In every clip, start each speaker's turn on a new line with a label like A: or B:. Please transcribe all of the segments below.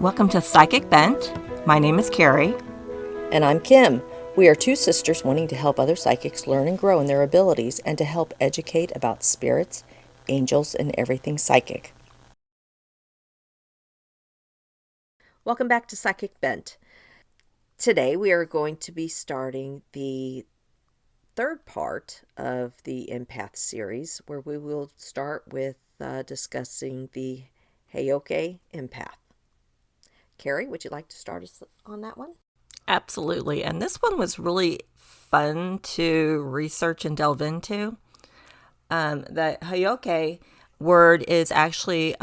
A: Welcome to Psychic Bent. My name is Carrie.
B: And I'm Kim. We are two sisters wanting to help other psychics learn and grow in their abilities and to help educate about spirits, angels, and everything psychic. Welcome back to Psychic Bent. Today we are going to be starting the third part of the Empath series, where we will start with discussing the Heyoka Empath. Carrie, would you like to start us on that one?
A: Absolutely. And this one was really fun to research and delve into. The Heyoka word is actually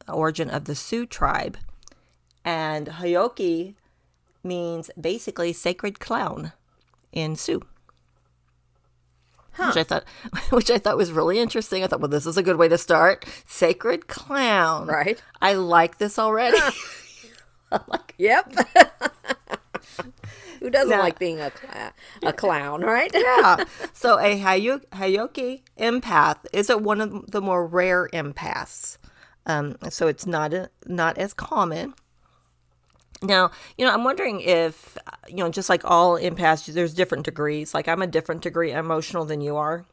A: origin of the Sioux tribe. And Heyoka means basically sacred clown in Sioux.
B: Huh.
A: Which I thought was really interesting. I thought, well, this is a good way to start. Sacred clown.
B: Right.
A: I like this already.
B: Yep. Who doesn't like being a clown, right?
A: Yeah. So a Heyoka empath is one of the more rare empaths. So it's not as common. Now, I'm wondering if, just like all empaths, there's different degrees. Like I'm a different degree emotional than you are.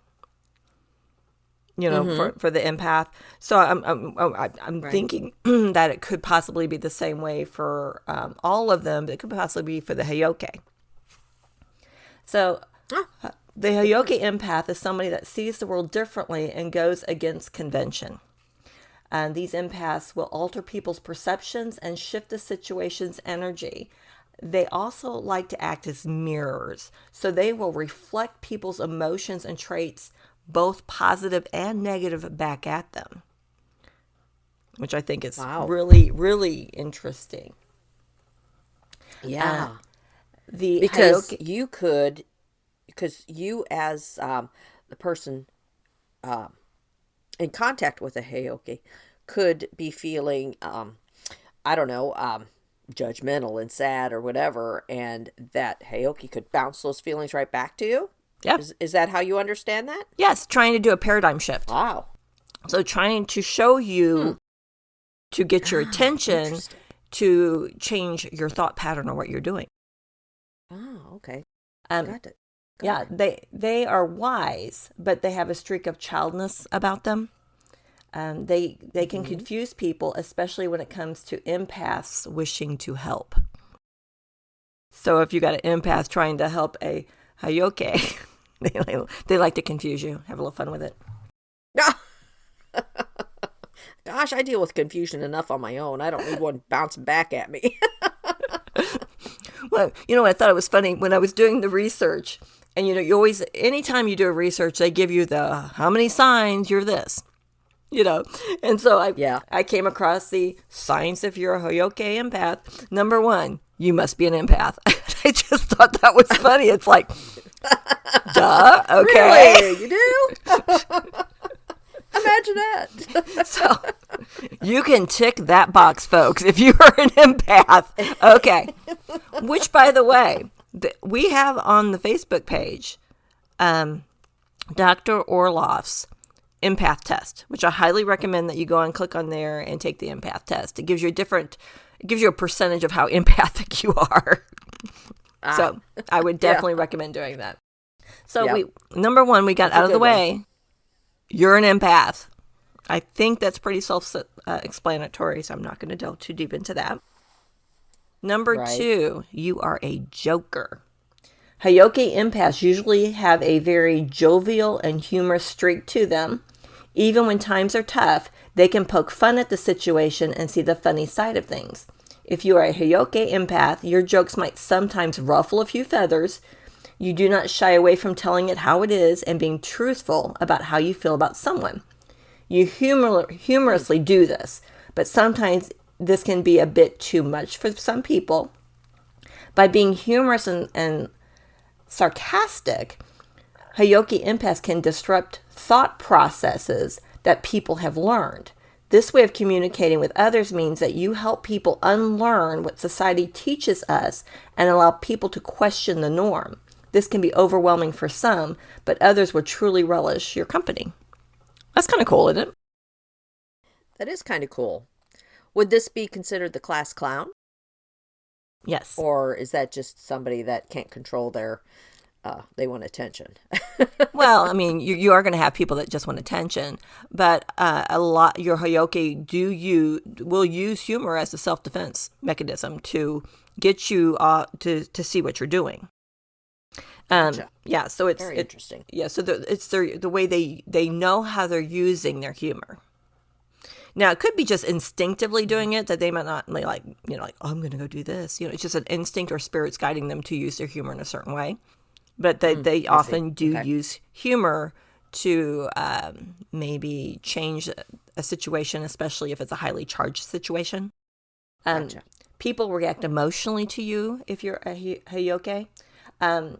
A: For the empath. So I'm right. Thinking that it could possibly be the same way for all of them, but it could possibly be for the Heyoka. So the Heyoka empath is somebody that sees the world differently and goes against convention. And these empaths will alter people's perceptions and shift the situation's energy. They also like to act as mirrors. So they will reflect people's emotions and traits, both positive and negative, back at them, which I think is really, really interesting.
B: Yeah.
A: Because
B: you as the person in contact with a Heyoka could be feeling, judgmental and sad or whatever, and that Heyoka could bounce those feelings right back to you.
A: Yeah.
B: Is that how you understand that?
A: Yes, trying to do a paradigm shift.
B: Wow.
A: So trying to show you to get your attention to change your thought pattern or what you're doing.
B: Oh, okay.
A: Got it. They are wise, but they have a streak of childness about them. They can confuse people, especially when it comes to empaths wishing to help. So if you got an empath trying to help a Heyoka, they like to confuse you. Have a little fun with it.
B: Gosh, I deal with confusion enough on my own. I don't need one bouncing back at me.
A: Well, I thought it was funny when I was doing the research, and you always, anytime you do a research, they give you the how many signs you're this, and so I came across the signs if you're a Heyoka empath. Number 1, you must be an empath. I just thought that was funny. It's like, duh, okay.
B: Really? You do? Imagine that.
A: So you can tick that box, folks, if you are an empath. Okay. Which, by the way, we have on the Facebook page Dr. Orloff's empath test, which I highly recommend that you go and click on there and take the empath test. It gives you a percentage of how empathic you are. So I would definitely recommend doing that. So number 1, we got out of the way. You're an empath. I think that's pretty self-explanatory, so I'm not going to delve too deep into that. Number 2, you are a joker. Heyoka empaths usually have a very jovial and humorous streak to them. Even when times are tough, they can poke fun at the situation and see the funny side of things. If you are a Heyoka empath, your jokes might sometimes ruffle a few feathers. You do not shy away from telling it how it is and being truthful about how you feel about someone. You humorously do this, but sometimes this can be a bit too much for some people. By being humorous and sarcastic, Heyoka empaths can disrupt thought processes that people have learned. This way of communicating with others means that you help people unlearn what society teaches us and allow people to question the norm. This can be overwhelming for some, but others will truly relish your company. That's kind of cool, isn't it?
B: That is kind of cool. Would this be considered the class clown?
A: Yes.
B: Or is that just somebody that can't control their, they want attention?
A: Well, I mean, you are going to have people that just want attention, but your Heyoka will use humor as a self-defense mechanism to get you to see what you're doing.
B: Gotcha.
A: Yeah, so it's
B: very interesting.
A: Yeah, so it's the way they know how they're using their humor. Now, it could be just instinctively doing it, that they might not like, oh, I'm going to go do this. It's just an instinct or spirits guiding them to use their humor in a certain way. But they often do use humor to maybe change a situation, especially if it's a highly charged situation.
B: Gotcha.
A: People react emotionally to you if you're a Heyoka.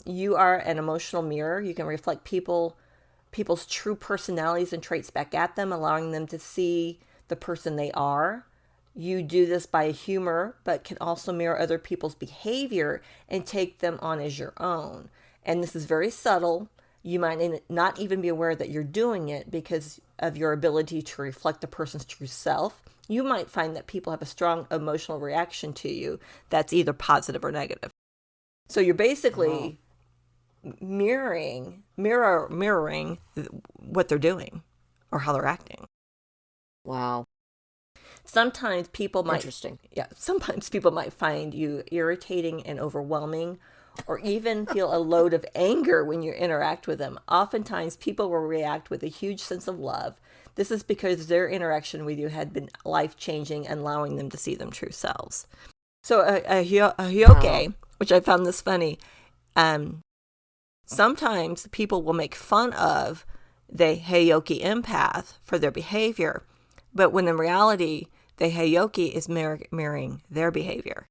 A: You are an emotional mirror. You can reflect people's true personalities and traits back at them, allowing them to see the person they are. You do this by humor, but can also mirror other people's behavior and take them on as your own. And this is very subtle. You might not even be aware that you're doing it because of your ability to reflect the person's true self. You might find that people have a strong emotional reaction to you that's either positive or negative. So you're basically mirroring what they're doing or how they're acting.
B: Wow.
A: Sometimes people might find you irritating and overwhelming, or even feel a load of anger when you interact with them. Oftentimes people will react with a huge sense of love. This is because their interaction with you had been life-changing and allowing them to see them true selves. So a Heyoka, which I found this funny, sometimes people will make fun of the Heyoka empath for their behavior, but when in reality, the Heyoka is mirroring their behavior.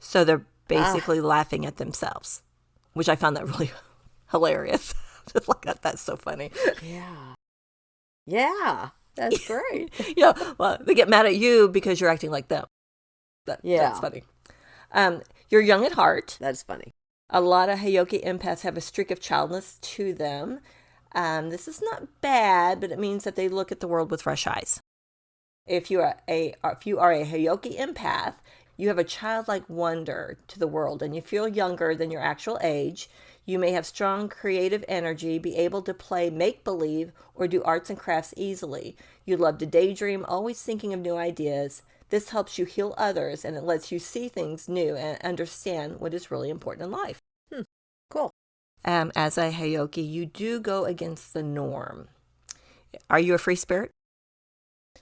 A: So they're basically laughing at themselves, which I found that really hilarious. Just like that's so funny.
B: Yeah, that's great.
A: Well, they get mad at you because you're acting like them. That's funny. You're young at heart.
B: That's funny.
A: A lot of Heyoka empaths have a streak of childness to them. This is not bad, but it means that they look at the world with fresh eyes. If you are a Heyoka empath, you have a childlike wonder to the world, and you feel younger than your actual age. You may have strong creative energy, be able to play make-believe or do arts and crafts easily. You love to daydream, always thinking of new ideas. This helps you heal others, and it lets you see things new and understand what is really important in life.
B: Cool.
A: As a Heyoka, you do go against the norm. Are you a free spirit?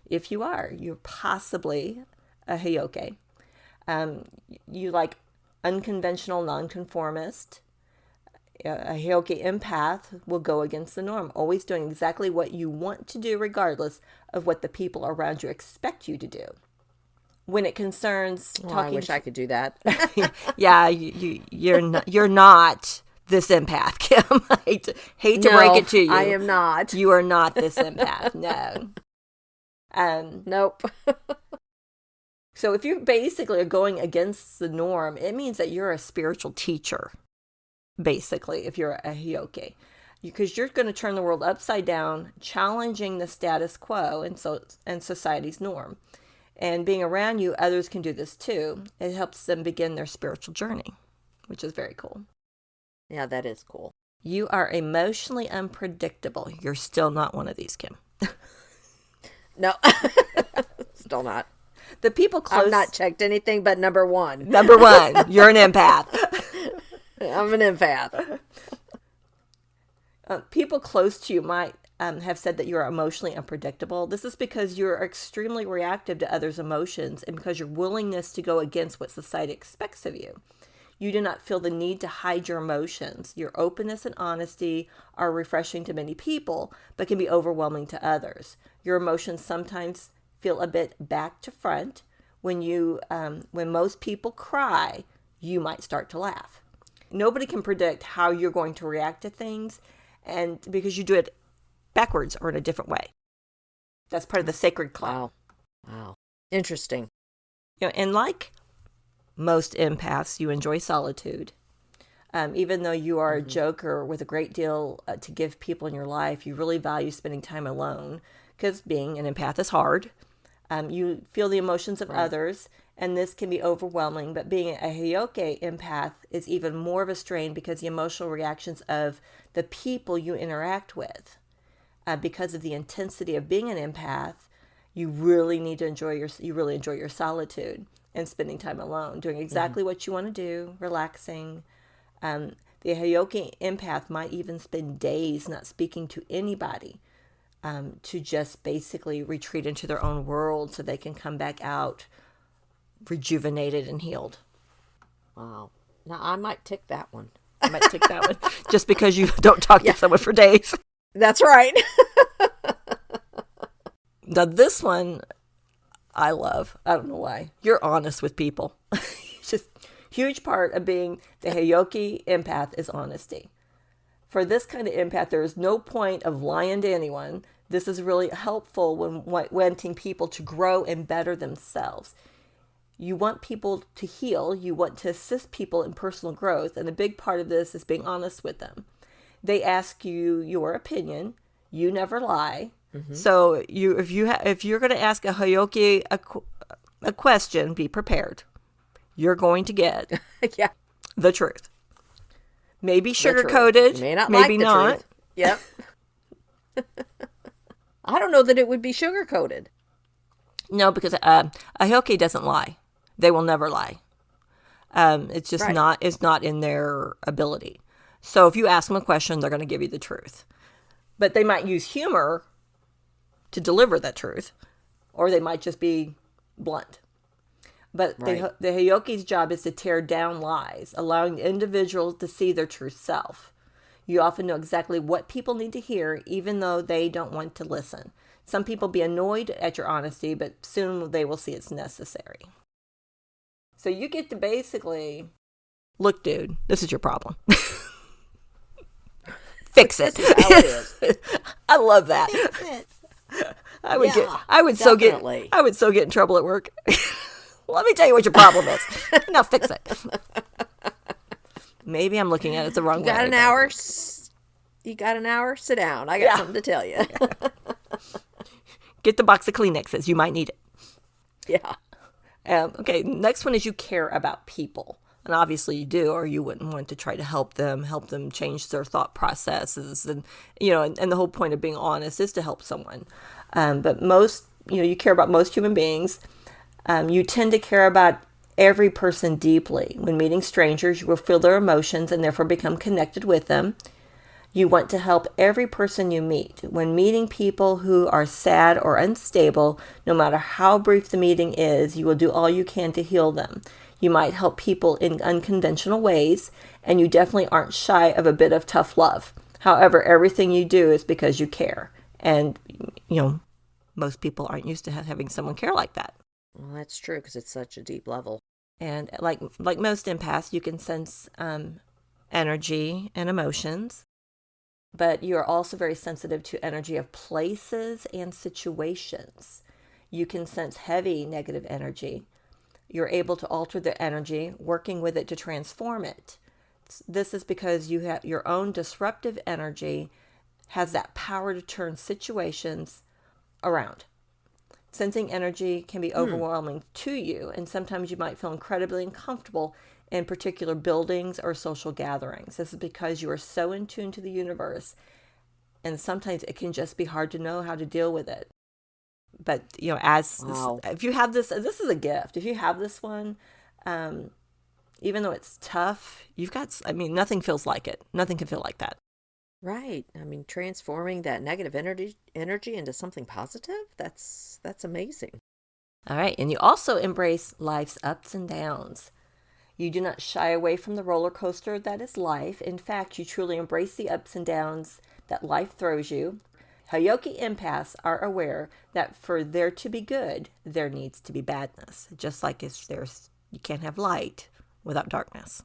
A: If you are, you're possibly a Heyoka. You like unconventional, nonconformist. A Heyoka empath will go against the norm, always doing exactly what you want to do regardless of what the people around you expect you to do. When it concerns
B: I wish I could do that.
A: Yeah, you're not this empath, Kim. I hate to break it to you.
B: I am not.
A: You are not this empath. No.
B: Nope.
A: So if you basically are going against the norm, it means that you're a spiritual teacher, basically, if you're a Heyoka. Because you're going to turn the world upside down, challenging the status quo and society's norm. And being around you, others can do this too. It helps them begin their spiritual journey, which is very cool.
B: Yeah, that is cool.
A: You are emotionally unpredictable. You're still not one of these, Kim.
B: No, still not.
A: The people close...
B: I've not checked anything but number one.
A: Number one, you're an empath.
B: I'm an empath.
A: People close to you might have said that you're emotionally unpredictable. This is because you're extremely reactive to others' emotions and because your willingness to go against what society expects of you. You do not feel the need to hide your emotions. Your openness and honesty are refreshing to many people, but can be overwhelming to others. Your emotions sometimes feel a bit back to front. When most people cry, you might start to laugh. Nobody can predict how you're going to react to things, and because you do it backwards or in a different way. That's part of the sacred cloud.
B: Wow. Interesting.
A: And like most empaths, you enjoy solitude. Even though you are a joker with a great deal to give people in your life, you really value spending time alone because being an empath is hard. You feel the emotions of others, and this can be overwhelming. But being a Heyoka empath is even more of a strain because the emotional reactions of the people you interact with, because of the intensity of being an empath, you really enjoy your solitude and spending time alone, doing exactly what you want to do, relaxing. The Heyoka empath might even spend days not speaking to anybody, to just basically retreat into their own world so they can come back out rejuvenated and healed.
B: Wow. Now, I might tick that one.
A: I might tick that one just because you don't talk to someone for days.
B: That's right.
A: Now, this one I love. I don't know why. You're honest with people. It's just huge part of being the Heyoka empath is honesty. For this kind of empath, there is no point of lying to anyone. This is really helpful when wanting people to grow and better themselves. You want people to heal. You want to assist people in personal growth. And a big part of this is being honest with them. They ask you your opinion. You never lie. Mm-hmm. So if you're going to ask a Heyoka a question, be prepared. You're going to get the truth. Maybe sugar-coated,
B: may not
A: maybe
B: like the
A: not.
B: Truth. Yep. I don't know that it would be sugar-coated.
A: No, because a Heyoka doesn't lie. They will never lie. It's just it's not in their ability. So if you ask them a question, they're going to give you the truth. But they might use humor to deliver that truth, or they might just be blunt. But the Heyoka's job is to tear down lies, allowing the individual to see their true self. You often know exactly what people need to hear, even though they don't want to listen. Some people be annoyed at your honesty, but soon they will see it's necessary. So you get to basically, look, dude, this is your problem. Fix it.
B: This is how it is.
A: I love that.
B: Fix it.
A: I would so get in trouble at work. Let me tell you what your problem is. Now fix it. Maybe I'm looking at it the wrong way.
B: You got an hour? Sit down. I got something to tell you.
A: Get the box of Kleenexes. You might need it.
B: Yeah.
A: Okay, next one is you care about people. And obviously you do, or you wouldn't want to try to help them change their thought processes. And, and the whole point of being honest is to help someone. But you care about most human beings. You tend to care about every person deeply. When meeting strangers, you will feel their emotions and therefore become connected with them. You want to help every person you meet. When meeting people who are sad or unstable, no matter how brief the meeting is, you will do all you can to heal them. You might help people in unconventional ways, and you definitely aren't shy of a bit of tough love. However, everything you do is because you care. And, most people aren't used to having someone care like that.
B: Well, that's true because it's such a deep level.
A: And like most empaths, you can sense energy and emotions. But you are also very sensitive to energy of places and situations. You can sense heavy negative energy. You're able to alter the energy, working with it to transform it. This is because you have your own disruptive energy has that power to turn situations around. Sensing energy can be overwhelming to you, and sometimes you might feel incredibly uncomfortable in particular buildings or social gatherings. This is because you are so in tune to the universe, and sometimes it can just be hard to know how to deal with it. But, if you have this is a gift. If you have this one, even though it's tough, nothing feels like it. Nothing can feel like that.
B: Right. Transforming that negative energy into something positive, that's amazing.
A: All right. And you also embrace life's ups and downs. You do not shy away from the roller coaster that is life. In fact, you truly embrace the ups and downs that life throws you. Heyoka empaths are aware that for there to be good, there needs to be badness. Just like you can't have light without darkness.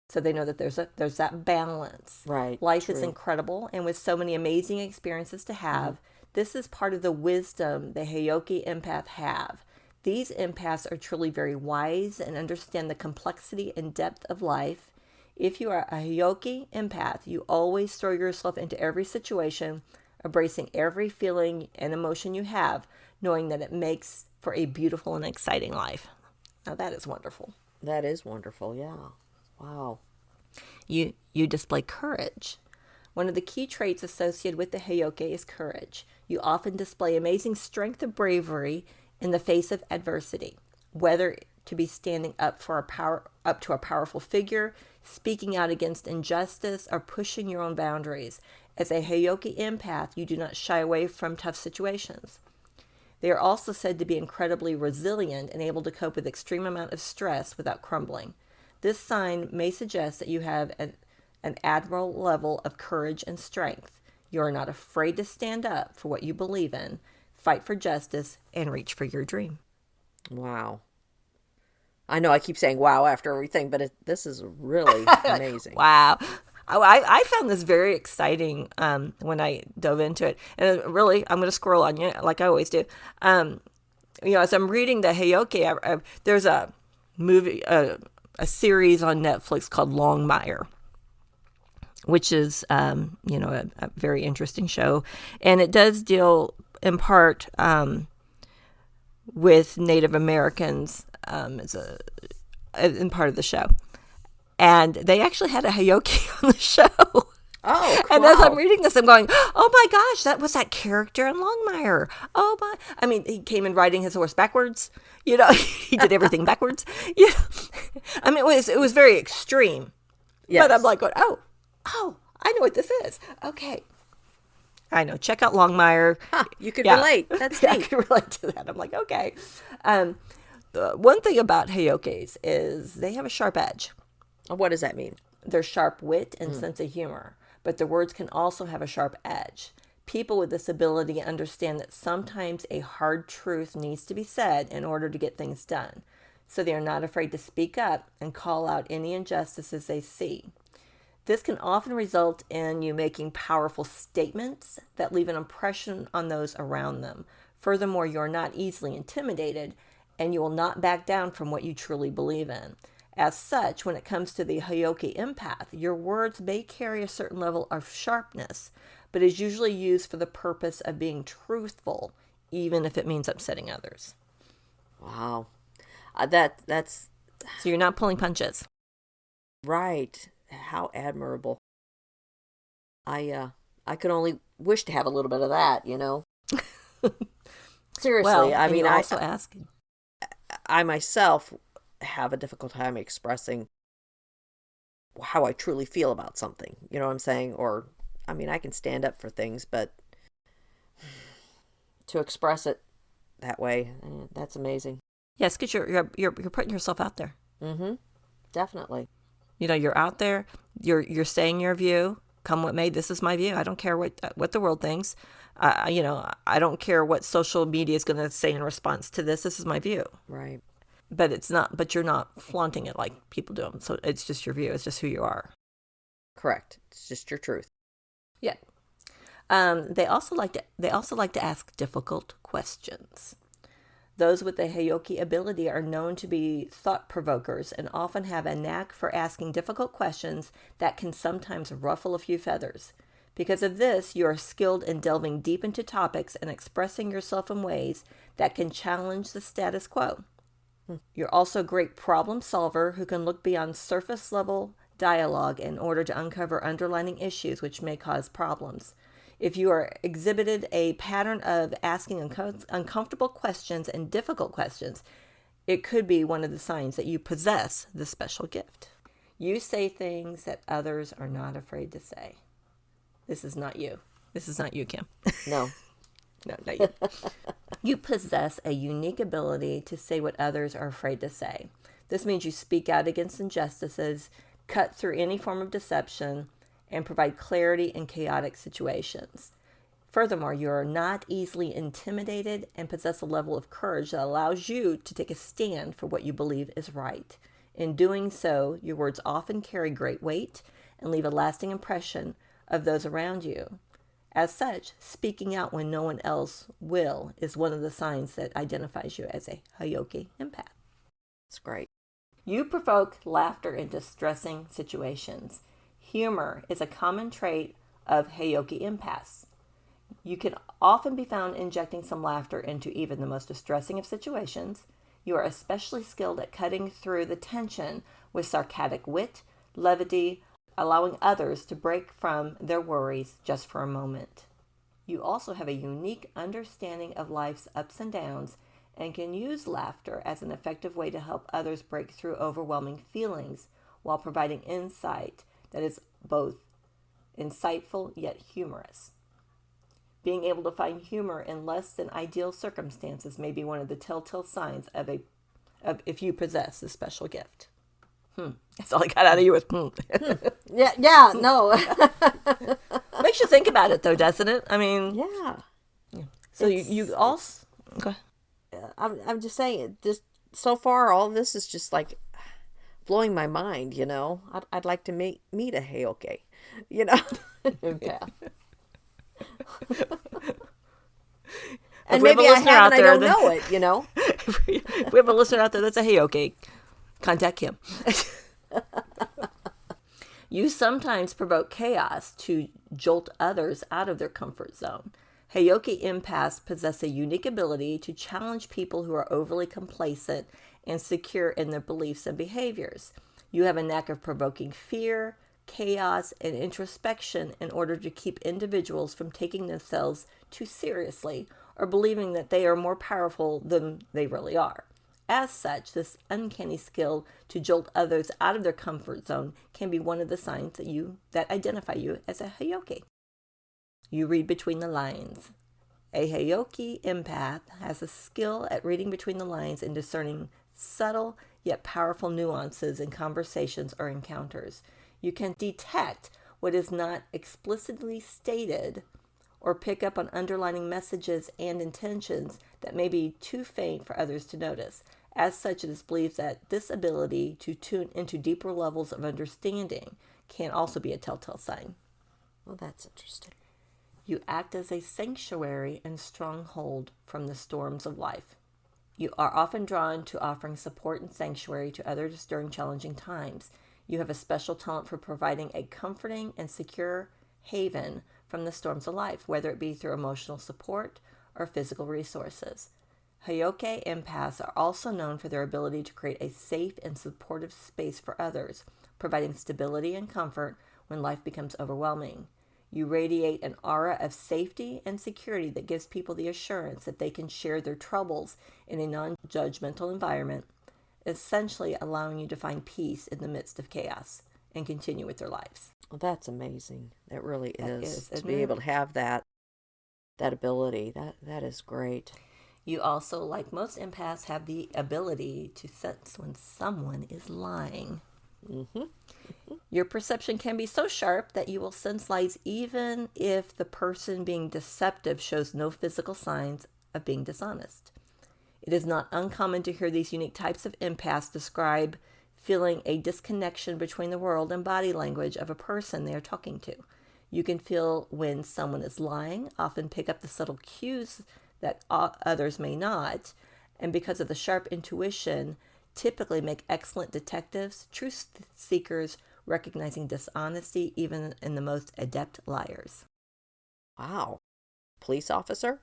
A: So they know that there's that balance.
B: Right.
A: Life is incredible, and with so many amazing experiences to have, this is part of the wisdom the Heyoka empath have. These empaths are truly very wise and understand the complexity and depth of life. If you are a Heyoka empath, you always throw yourself into every situation, embracing every feeling and emotion you have, knowing that it makes for a beautiful and exciting life. Now that is wonderful.
B: That is wonderful, yeah. Wow.
A: You display courage. One of the key traits associated with the Heyoka is courage. You often display amazing strength and bravery in the face of adversity, whether to be standing up to a powerful figure, speaking out against injustice, or pushing your own boundaries. As a Heyoka empath, you do not shy away from tough situations. They are also said to be incredibly resilient and able to cope with extreme amount of stress without crumbling. This sign may suggest that you have an admirable level of courage and strength. You are not afraid to stand up for what you believe in, fight for justice, and reach for your dream.
B: Wow. I know I keep saying wow after everything, but this is really amazing.
A: Wow. I found this very exciting when I dove into it. And really, I'm going to scroll on you like I always do. As I'm reading the Heyoka, there's a movie, a series on Netflix called Longmire, which is, a very interesting show. And it does deal in part with Native Americans in part of the show. And they actually had a Heyoka on the show.
B: Oh,
A: and
B: wow.
A: as I'm reading this, I'm going, oh my gosh, that was that character in Longmire. Oh my, I mean, he came in riding his horse backwards. He did everything backwards. I mean, it was very extreme. Yes. But I'm like, oh, I know what this is. Okay. I know. Check out Longmire.
B: You could relate. That's neat.
A: I could relate to that. I'm like, okay. One thing about Heyokes is they have a sharp edge.
B: What does that mean?
A: Their sharp wit and sense of humor, but their words can also have a sharp edge. People with this ability understand that sometimes a hard truth needs to be said in order to get things done, so they are not afraid to speak up and call out any injustices they see. This can often result in you making powerful statements that leave an impression on those around them. Furthermore, you are not easily intimidated, and you will not back down from what you truly believe in. As such, when it comes to the Heyoka empath, your words may carry a certain level of sharpness, but is usually used for the purpose of being truthful, even if it means upsetting others.
B: Wow. That's...
A: So you're not pulling punches.
B: Right. How admirable. I could only wish to have a little bit of that, Seriously,
A: well,
B: I mean, I
A: also ask.
B: I myself have a difficult time expressing how I truly feel about something. You know what I'm saying? Or, I mean, I can stand up for things, but to express it that way, that's amazing.
A: Yes, because you're putting yourself out there.
B: Mm-hmm. Definitely.
A: You're out there. You're saying your view. Come what may, this is my view. I don't care what the world thinks. I don't care what social media is going to say in response to this. This is my view.
B: Right.
A: But you're not flaunting it like people do. So it's just your view. It's just who you are.
B: Correct. It's just your truth.
A: Yeah. They also like to ask difficult questions. Those with the Heyoka ability are known to be thought provokers and often have a knack for asking difficult questions that can sometimes ruffle a few feathers. Because of this, you are skilled in delving deep into topics and expressing yourself in ways that can challenge the status quo. You're also a great problem solver who can look beyond surface level dialogue in order to uncover underlying issues which may cause problems. If you are exhibited a pattern of asking uncomfortable questions and difficult questions, it could be one of the signs that you possess this special gift. You say things that others are not afraid to say. This is not you. This is not you, Kim.
B: No.
A: No, not you. You possess a unique ability to say what others are afraid to say. This means you speak out against injustices, cut through any form of deception, and provide clarity in chaotic situations. Furthermore, you are not easily intimidated and possess a level of courage that allows you to take a stand for what you believe is right. In doing so, your words often carry great weight and leave a lasting impression of those around you. As such, speaking out when no one else will is one of the signs that identifies you as a Heyoka empath.
B: That's great.
A: You provoke laughter in distressing situations. Humor is a common trait of Heyoka empaths. You can often be found injecting some laughter into even the most distressing of situations. You are especially skilled at cutting through the tension with sarcastic wit, levity, allowing others to break from their worries just for a moment. You also have a unique understanding of life's ups and downs and can use laughter as an effective way to help others break through overwhelming feelings while providing insight that is both insightful yet humorous. Being able to find humor in less than ideal circumstances may be one of the telltale signs of if you possess a special gift. That's all I got out of you with.
B: Yeah, no.
A: Makes you think about it, though, doesn't it? I mean,
B: Yeah.
A: So you also. Okay.
B: I'm just saying, just so far, all this is just like blowing my mind. I'd like to meet a Heyoka.
A: Empath.
B: And maybe I have and I don't know it.
A: If we have a listener out there that's a Heyoka, contact Kim. You sometimes provoke chaos to jolt others out of their comfort zone. Heyoka empaths possess a unique ability to challenge people who are overly complacent and secure in their beliefs and behaviors. You have a knack of provoking fear, chaos, and introspection in order to keep individuals from taking themselves too seriously or believing that they are more powerful than they really are. As such, this uncanny skill to jolt others out of their comfort zone can be one of the signs that identify you as a Heyoka. You read between the lines. A Heyoka empath has a skill at reading between the lines and discerning subtle yet powerful nuances in conversations or encounters. You can detect what is not explicitly stated or pick up on underlining messages and intentions that may be too faint for others to notice. As such, it is believed that this ability to tune into deeper levels of understanding can also be a telltale sign.
B: Well, that's interesting.
A: You act as a sanctuary and stronghold from the storms of life. You are often drawn to offering support and sanctuary to others during challenging times. You have a special talent for providing a comforting and secure haven from the storms of life, whether it be through emotional support or physical resources. Heyoka empaths are also known for their ability to create a safe and supportive space for others, providing stability and comfort when life becomes overwhelming. You radiate an aura of safety and security that gives people the assurance that they can share their troubles in a non-judgmental environment, essentially allowing you to find peace in the midst of chaos and continue with their lives.
B: Well, that's amazing. That really is. To
A: to
B: be able to have that ability. That is great.
A: You also, like most empaths, have the ability to sense when someone is lying.
B: Mm-hmm.
A: Your perception can be so sharp that you will sense lies even if the person being deceptive shows no physical signs of being dishonest. It is not uncommon to hear these unique types of empaths describe feeling a disconnection between the world and body language of a person they are talking to. You can feel when someone is lying, often pick up the subtle cues that others may not, and because of the sharp intuition, typically make excellent detectives, truth seekers, recognizing dishonesty even in the most adept liars.
B: Wow. Police officer?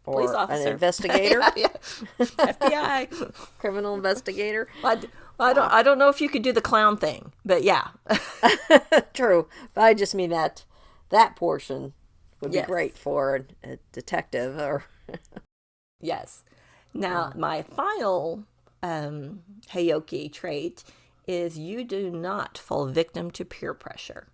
B: Or
A: Police officer.
B: An investigator?
A: Yeah. FBI.
B: Criminal investigator?
A: I don't know if you could do the clown thing, but yeah.
B: True. But I just mean that portion would be great for a detective. Or
A: Yes. Now, my final Heyoka trait is you do not fall victim to peer pressure.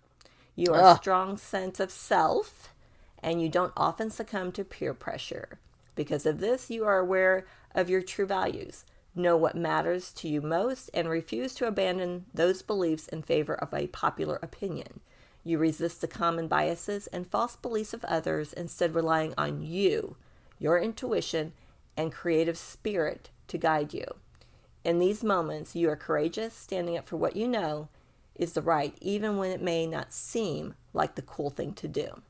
A: You are a strong sense of self, and you don't often succumb to peer pressure. Because of this, you are aware of your true values, know what matters to you most, and refuse to abandon those beliefs in favor of a popular opinion. You resist the common biases and false beliefs of others, instead relying on you, your intuition, and creative spirit to guide you. In these moments, you are courageous, standing up for what you know is the right, even when it may not seem like the cool thing to do.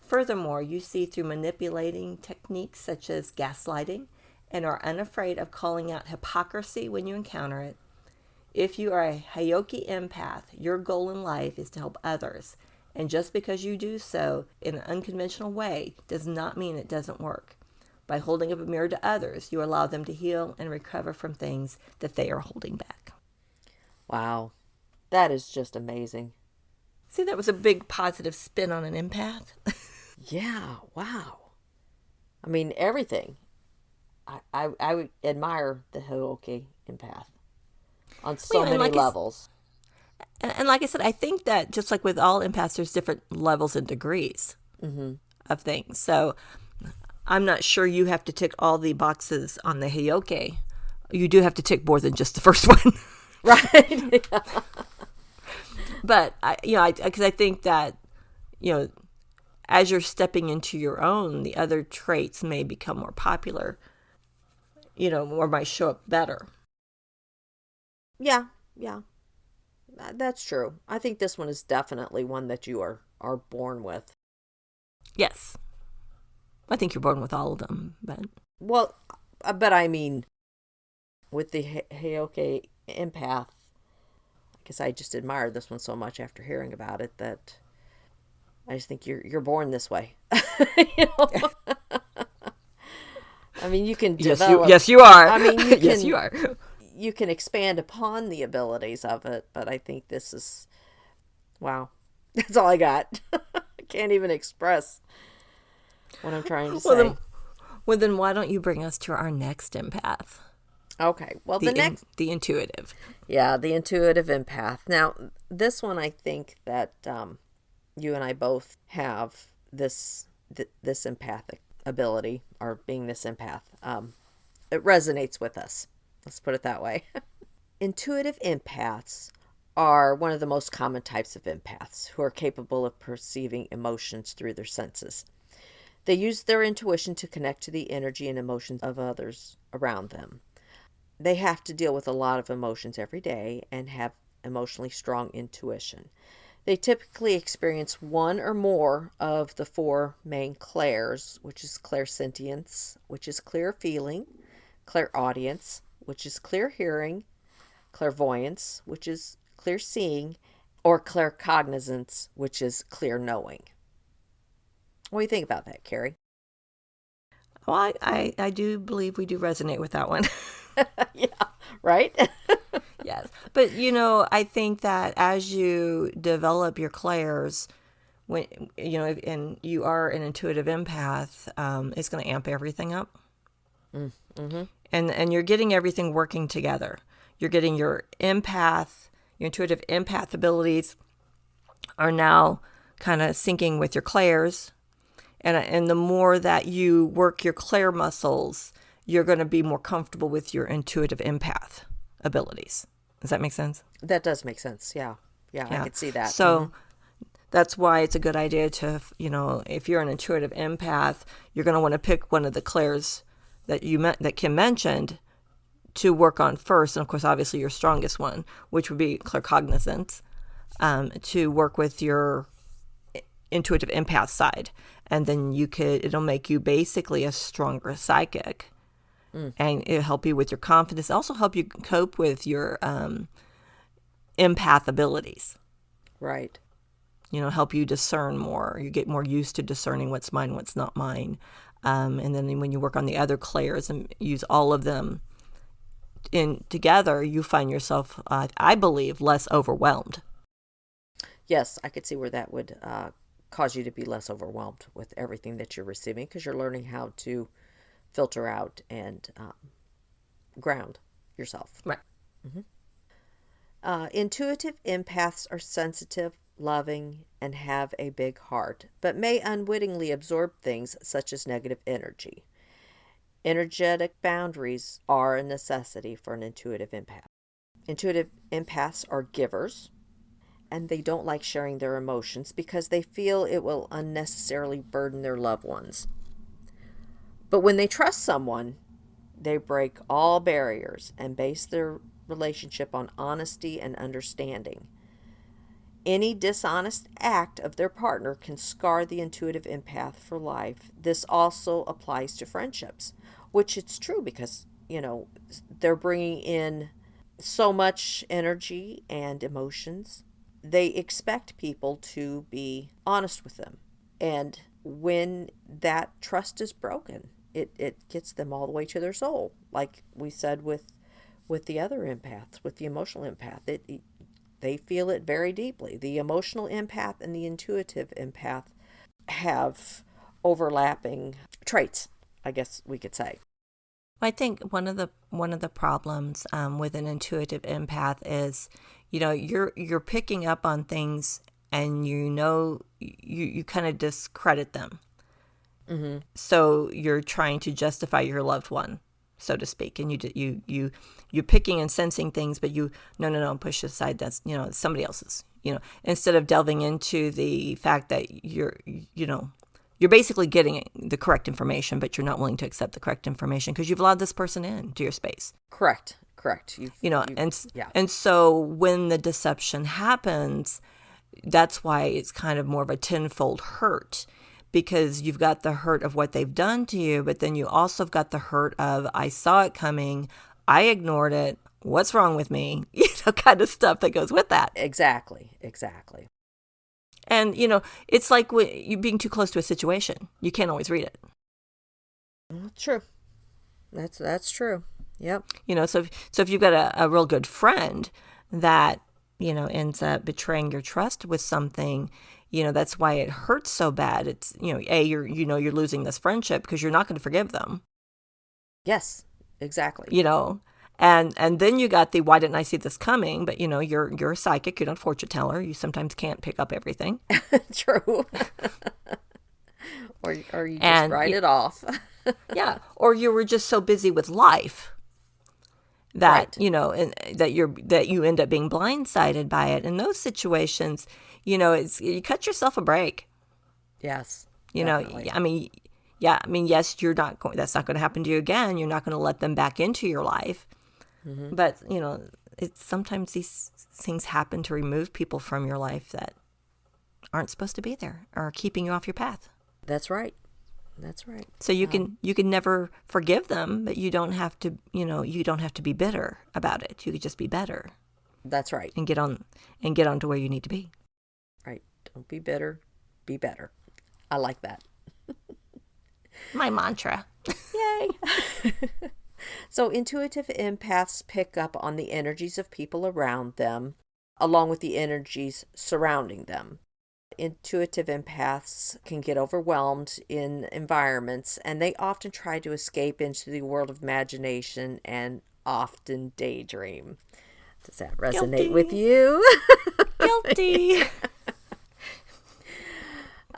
A: Furthermore, you see through manipulating techniques such as gaslighting and are unafraid of calling out hypocrisy when you encounter it. If you are a Heyoka empath, your goal in life is to help others, and just because you do so in an unconventional way does not mean it doesn't work. By holding up a mirror to others, you allow them to heal and recover from things that they are holding back.
B: Wow. That is just amazing.
A: See, that was a big positive spin on an empath.
B: Yeah, wow. I mean, everything. I admire the Heyoka empath on so many levels.
A: And like I said, I think that just like with all empaths, there's different levels and degrees of things. So I'm not sure you have to tick all the boxes on the Heyoka. You do have to tick more than just the first one.
B: Right.
A: But because I think that, as you're stepping into your own, the other traits may become more popular, or might show up better.
B: Yeah. That's true. I think this one is definitely one that you are born with.
A: Yes. I think you're born with all of them, but...
B: Well, but I mean, with the Heyoka empath, I guess I just admired this one so much after hearing about it that I just think you're born this way. I mean, you can develop.
A: Yes, you are.
B: I mean,
A: yes, you are.
B: You can expand upon the abilities of it, but I think this is, wow. That's all I got. I can't even express what I'm trying to say.
A: Then why don't you bring us to our next empath?
B: Okay. Well,
A: the intuitive.
B: Yeah, the intuitive empath. Now, this one, I think that you and I both have this empathic ability, or being this empath. It resonates with us. Let's put it that way. Intuitive empaths are one of the most common types of empaths who are capable of perceiving emotions through their senses. They use their intuition to connect to the energy and emotions of others around them. They have to deal with a lot of emotions every day and have emotionally strong intuition. They typically experience one or more of the four main clairs, which is clairsentience, which is clear feeling, clairaudience, which is clear hearing, clairvoyance, which is clear seeing, or claircognizance, which is clear knowing. What do you think about that, Carrie?
A: Well, I do believe we do resonate with that one.
B: Yeah, right?
A: Yes. But, I think that as you develop your clairs, when, and you are an intuitive empath, it's going to amp everything up.
B: Mm-hmm.
A: And you're getting everything working together. You're getting your intuitive empath abilities are now kind of syncing with your clairs. And the more that you work your clair muscles, you're going to be more comfortable with your intuitive empath abilities. Does that make sense?
B: That does make sense. Yeah. I could see that.
A: So that's why it's a good idea to, if you're an intuitive empath, you're going to want to pick one of the clairs that Kim mentioned to work on first. And of course, obviously your strongest one, which would be claircognizance, to work with your intuitive empath side. And then it'll make you basically a stronger psychic. And it'll help you with your confidence. It'll also help you cope with your empath abilities.
B: Right.
A: Help you discern more. You get more used to discerning what's mine, what's not mine. And then when you work on the other clairs and use all of them in together, you find yourself, I believe, less overwhelmed.
B: Yes, I could see where that would cause you to be less overwhelmed with everything that you're receiving, because you're learning how to filter out and ground yourself.
A: Right.
B: Mm-hmm. Intuitive empaths are sensitive, loving, and have a big heart, but may unwittingly absorb things such as negative energy. Energetic boundaries are a necessity for an intuitive empath. Intuitive empaths are givers, and they don't like sharing their emotions because they feel it will unnecessarily burden their loved ones. But when they trust someone, they break all barriers and base their relationship on honesty and understanding. Any dishonest act of their partner can scar the intuitive empath for life. This also applies to friendships, which it's true because, they're bringing in so much energy and emotions. They expect people to be honest with them. And when that trust is broken, it gets them all the way to their soul. Like we said with the other empaths, with the emotional empath, they feel it very deeply. The emotional empath and the intuitive empath have overlapping traits, I guess we could say.
A: I think one of the problems with an intuitive empath is, you're picking up on things, and you kind of discredit them.
B: Mm-hmm.
A: So you're trying to justify your loved one, so to speak, and you're picking and sensing things, but no, push aside. That's it's somebody else's. Instead of delving into the fact that you're basically getting the correct information, but you're not willing to accept the correct information because you've allowed this person into your space.
B: Correct.
A: And so when the deception happens, that's why it's kind of more of a tenfold hurt, because you've got the hurt of what they've done to you, but then you also have got the hurt of, I saw it coming, I ignored it, what's wrong with me? Kind of stuff that goes with that.
B: Exactly.
A: And, it's like you being too close to a situation. You can't always read it.
B: True. That's true. Yep.
A: So if you've got a real good friend that, ends up betraying your trust with something, that's why it hurts so bad. It's, you're losing this friendship because you're not going to forgive them.
B: Yes, exactly.
A: And then you got the, why didn't I see this coming? But you're a psychic, you're not a fortune teller. You sometimes can't pick up everything.
B: True. or you just write it off.
A: Yeah. Or you were just so busy with life that,
B: right.
A: And that you end up being blindsided by it. In those situations, you cut yourself a break.
B: Yes.
A: Definitely. Yes, you're not going, that's not going to happen to you again. You're not going to let them back into your life. Mm-hmm. But, it's sometimes these things happen to remove people from your life that aren't supposed to be there or are keeping you off your path.
B: That's right.
A: So you can never forgive them, but you don't have to, you don't have to be bitter about it. You could just be better.
B: That's right.
A: And get on to where you need to be.
B: Right. Don't be bitter. Be better. I like that.
A: My mantra.
B: Yay. So intuitive empaths pick up on the energies of people around them, along with the energies surrounding them. Intuitive empaths can get overwhelmed in environments, and they often try to escape into the world of imagination and often daydream. Does that resonate with you?
A: Guilty.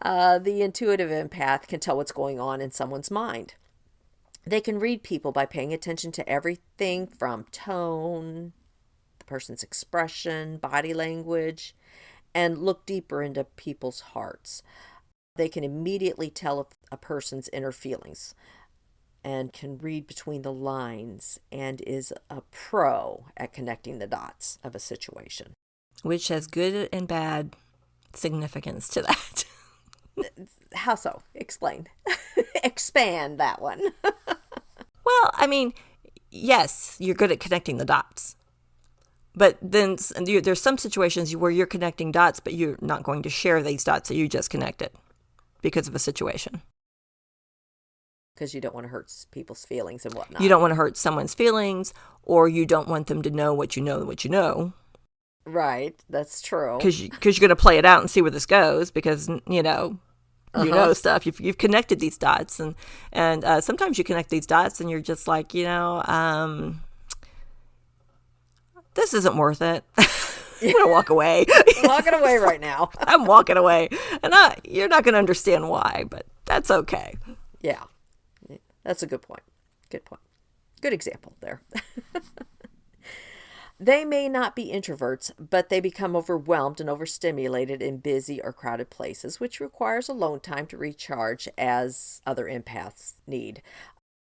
B: The intuitive empath can tell what's going on in someone's mind. They can read people by paying attention to everything from tone, the person's expression, body language, and look deeper into people's hearts. They can immediately tell a person's inner feelings and can read between the lines and is a pro at connecting the dots of a situation.
A: Which has good and bad significance to that.
B: How so? Explain. Expand that one.
A: Well, yes, you're good at connecting the dots. But then there's some situations where you're connecting dots, but you're not going to share these dots that you just connected because of a situation.
B: Because you don't want to hurt people's feelings and whatnot.
A: You don't want to hurt someone's feelings, or you don't want them to know what you know.
B: Right, that's true.
A: Because you're going to play it out and see where this goes, because, you know stuff. You've connected these dots, and sometimes you connect these dots and you're just like, this isn't worth it. I'm going to walk away.
B: I'm walking away right now.
A: I'm walking away. And you're not going to understand why, but that's okay.
B: Yeah, that's a good point. Good point. Good example there. They may not be introverts, but they become overwhelmed and overstimulated in busy or crowded places, which requires alone time to recharge, as other empaths need.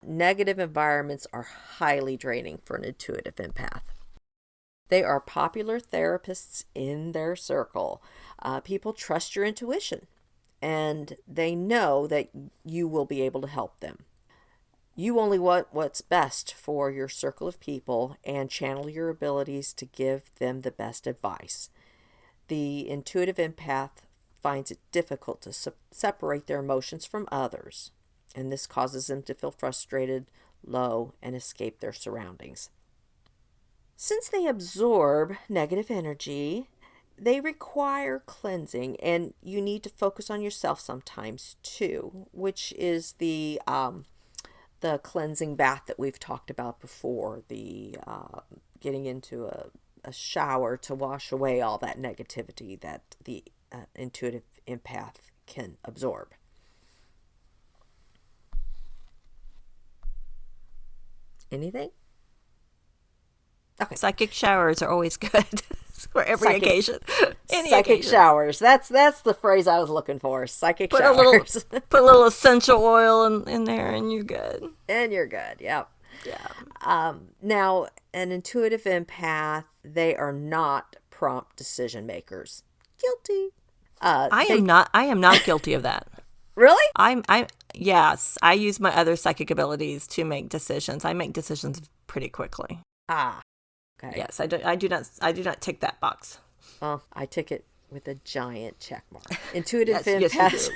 B: Negative environments are highly draining for an intuitive empath. They are popular therapists in their circle. People trust your intuition, and they know that you will be able to help them. You only want what's best for your circle of people and channel your abilities to give them the best advice. The intuitive empath finds it difficult to separate their emotions from others. And this causes them to feel frustrated, low, and escape their surroundings. Since they absorb negative energy, they require cleansing, and you need to focus on yourself sometimes too, which is the cleansing bath that we've talked about before, the getting into a shower to wash away all that negativity that the intuitive empath can absorb. Anything?
A: Okay. Psychic showers are always good for every occasion. Any
B: psychic
A: occasion.
B: Showers. That's the phrase I was looking for. Psychic showers.
A: Put a little essential oil in there, and you're good.
B: And you're good. Yep.
A: Yeah.
B: Now, an intuitive empath, they are not prompt decision makers. Guilty.
A: I am not guilty of that.
B: Really?
A: Yes, I use my other psychic abilities to make decisions. I make decisions pretty quickly.
B: Ah. Okay.
A: Yes, I do not tick that box.
B: Oh, I tick it with a giant check mark. Intuitive
A: yes,
B: empaths,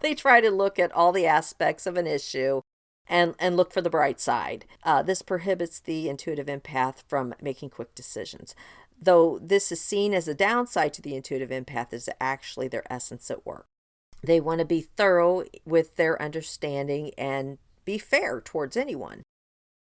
B: they try to look at all the aspects of an issue and look for the bright side. This prohibits the intuitive empath from making quick decisions. Though this is seen as a downside to the intuitive empath, is actually their essence at work. They want to be thorough with their understanding and be fair towards anyone.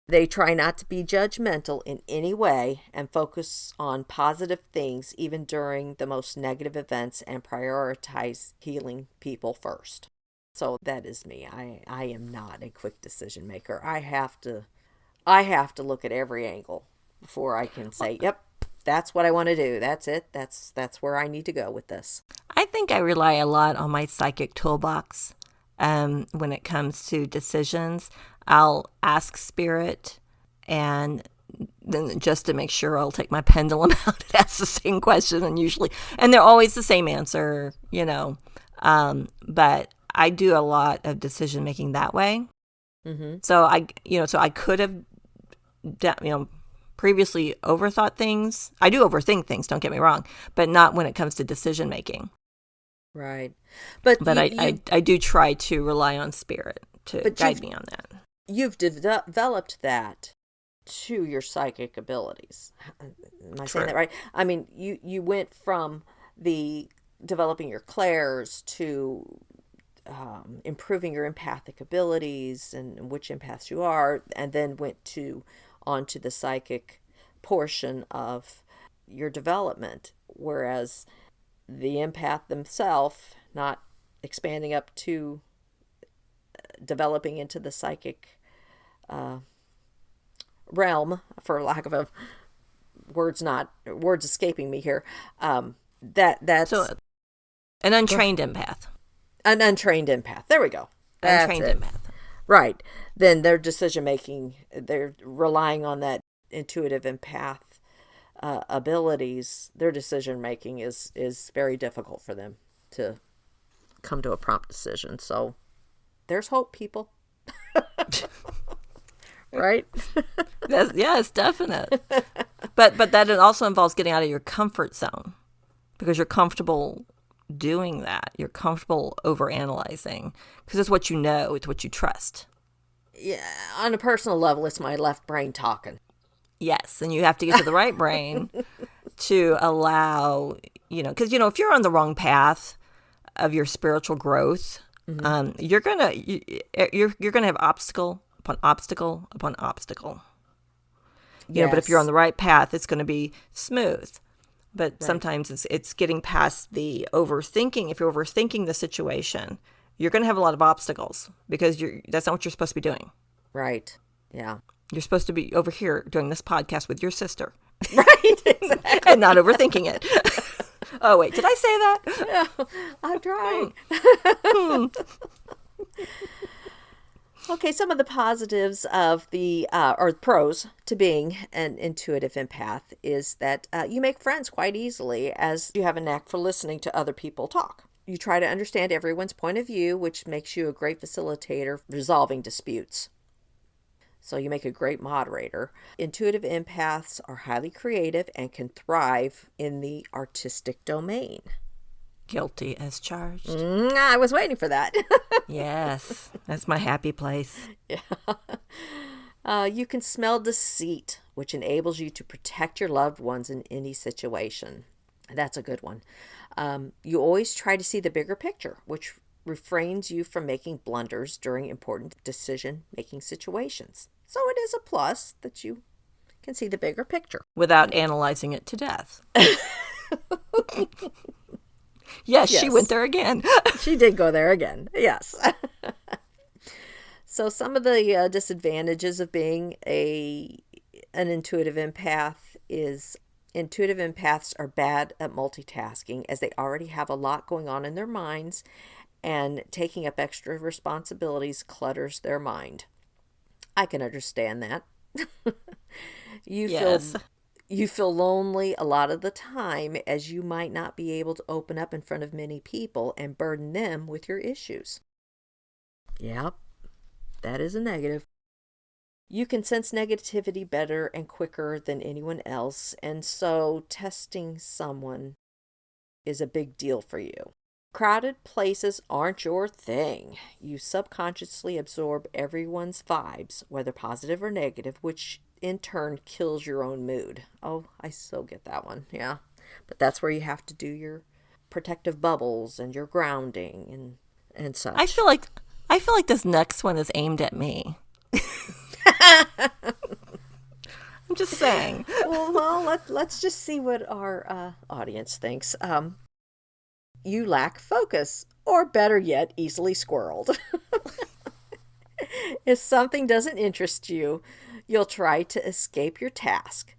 B: They try not to be judgmental in any way and focus on positive things even during the most negative events, and prioritize healing people first. So that is me. I am not a quick decision maker. I have to look at every angle before I can say, yep, that's what I want to do. That's it. That's where I need to go with this.
A: I think I rely a lot on my psychic toolbox when it comes to decisions. I'll ask spirit, and then just to make sure, I'll take my pendulum out and ask the same question, and they're always the same answer, but I do a lot of decision making that way.
B: Mm-hmm.
A: So I could have, previously overthought things. I do overthink things, don't get me wrong, but not when it comes to decision making.
B: Right.
A: I do try to rely on spirit to guide me on that.
B: You've developed that to your psychic abilities. Am I saying that right? I mean, you went from the developing your clairs to improving your empathic abilities and which empaths you are, and then went onto the psychic portion of your development, whereas the empath themselves, not expanding up to developing into the psychic realm, for lack of a words escaping me here. That's
A: so an untrained empath.
B: An untrained empath. There we go.
A: Untrained empath.
B: Right. Then their decision making, they're relying on that intuitive empath abilities. Their decision making is very difficult for them to come to a prompt decision. So there's hope, people. Right?
A: Yes, definite. But that it also involves getting out of your comfort zone, because you're comfortable doing that. You're comfortable overanalyzing because it's what you know, it's what you trust.
B: Yeah, on a personal level, it's my left brain talking.
A: Yes, and you have to get to the right brain to allow, because if you're on the wrong path of your spiritual growth, mm-hmm. you're gonna have obstacle upon obstacle upon obstacle.
B: Yes.
A: But if you're on the right path, it's going to be smooth. But right. Sometimes it's getting past the overthinking. If you're overthinking the situation, you're going to have a lot of obstacles because that's not what you're supposed to be doing.
B: Right. Yeah.
A: You're supposed to be over here doing this podcast with your sister.
B: Right. Exactly.
A: And not overthinking it. Oh, wait. Did I say that?
B: No, I'm trying. Okay, some of the positives of or pros to being an intuitive empath is that you make friends quite easily, as you have a knack for listening to other people talk. You try to understand everyone's point of view, which makes you a great facilitator resolving disputes. So you make a great moderator. Intuitive empaths are highly creative and can thrive in the artistic domain.
A: Guilty as charged.
B: I was waiting for that.
A: Yes, that's my happy place.
B: Yeah. You can smell deceit, which enables you to protect your loved ones in any situation. That's a good one. You always try to see the bigger picture, which refrains you from making blunders during important decision-making situations. So it is a plus that you can see the bigger picture.
A: Without analyzing it to death. Yes, she went there again.
B: She did go there again. Yes. So some of the disadvantages of being an intuitive empath is intuitive empaths are bad at multitasking, as they already have a lot going on in their minds, and taking up extra responsibilities clutters their mind. I can understand that. You feel lonely a lot of the time, as you might not be able to open up in front of many people and burden them with your issues. Yep, that is a negative. You can sense negativity better and quicker than anyone else, and so testing someone is a big deal for you. Crowded places aren't your thing. You subconsciously absorb everyone's vibes, whether positive or negative, which in turn kills your own mood. Oh, I so get that one. Yeah. But that's where you have to do your protective bubbles and your grounding and such.
A: I feel like this next one is aimed at me. I'm just saying.
B: Well, let's just see what our audience thinks. You lack focus, or better yet, easily squirreled. If something doesn't interest you, you'll try to escape your task.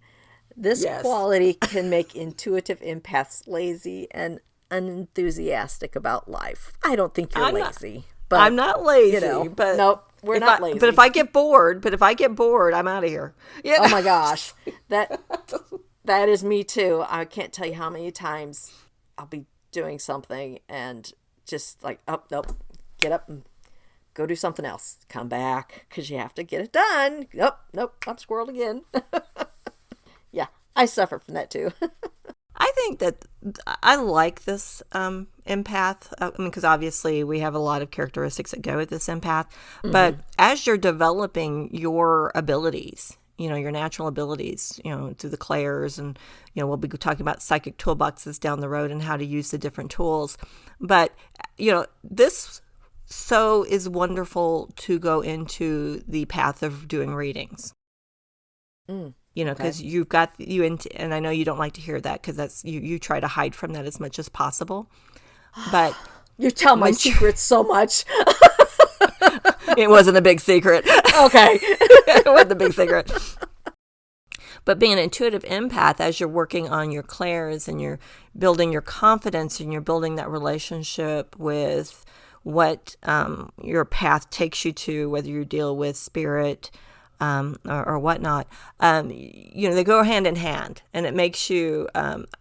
B: This quality can make intuitive empaths lazy and unenthusiastic about life. I don't think you're lazy. But
A: I'm not lazy. But
B: nope, we're not lazy.
A: But if I get bored, I'm out of here.
B: Yeah. Oh my gosh, that is me too. I can't tell you how many times I'll be doing something and just like, oh nope, get up and go do something else. Come back because you have to get it done. Nope, I'm squirreled again. Yeah, I suffer from that too.
A: I think that I like this empath, because obviously we have a lot of characteristics that go with this empath. Mm-hmm. But as you're developing your abilities, your natural abilities, through the clairs, and, we'll be talking about psychic toolboxes down the road and how to use the different tools. But, this is wonderful to go into the path of doing readings. Because you've got and I know you don't like to hear that because that's you try to hide from that as much as possible. But
B: you tell my secrets so much.
A: It wasn't a big secret.
B: Okay.
A: It wasn't a big secret. But being an intuitive empath, as you're working on your clairs and you're building your confidence and you're building that relationship with what your path takes you to, whether you deal with spirit, or whatnot, they go hand in hand, and it makes you,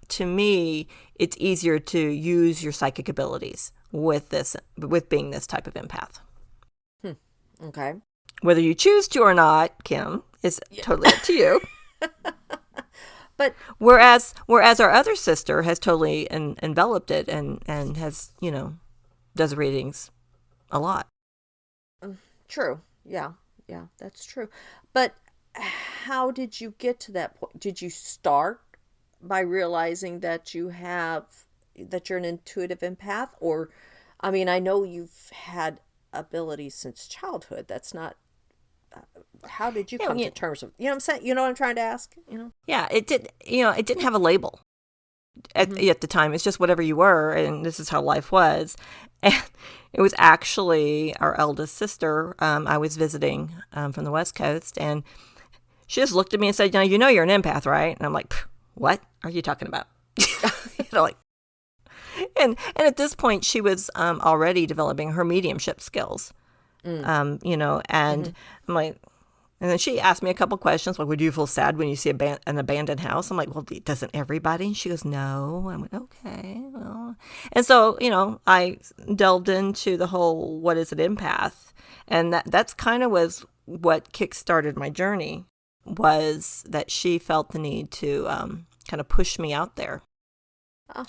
A: to me, it's easier to use your psychic abilities with being this type of empath.
B: Okay.
A: Whether you choose to or not, Kim, is totally up to you.
B: But
A: whereas our other sister has totally enveloped it and has, does readings a lot.
B: True. Yeah. Yeah, that's true. But how did you get to that point? Did you start by realizing that you're an intuitive empath? Or, I mean, I know you've had abilities since childhood. That's not, how did you come to terms with, you know what I'm saying? You know what I'm trying to ask?
A: Yeah, it didn't have a label at the time. It's just whatever you were, and this is how life was. And it was actually our eldest sister. I was visiting from the West Coast, and she just looked at me and said, you're an empath, right? And I'm like, what are you talking about? And at this point, she was already developing her mediumship skills, and I'm like, and then she asked me a couple questions, like, would you feel sad when you see an abandoned house? I'm like, well, doesn't everybody? And she goes, no. I went, okay, well. And so, I delved into the whole, what is an empath? And that's kind of was what kickstarted my journey, was that she felt the need to kind of push me out there.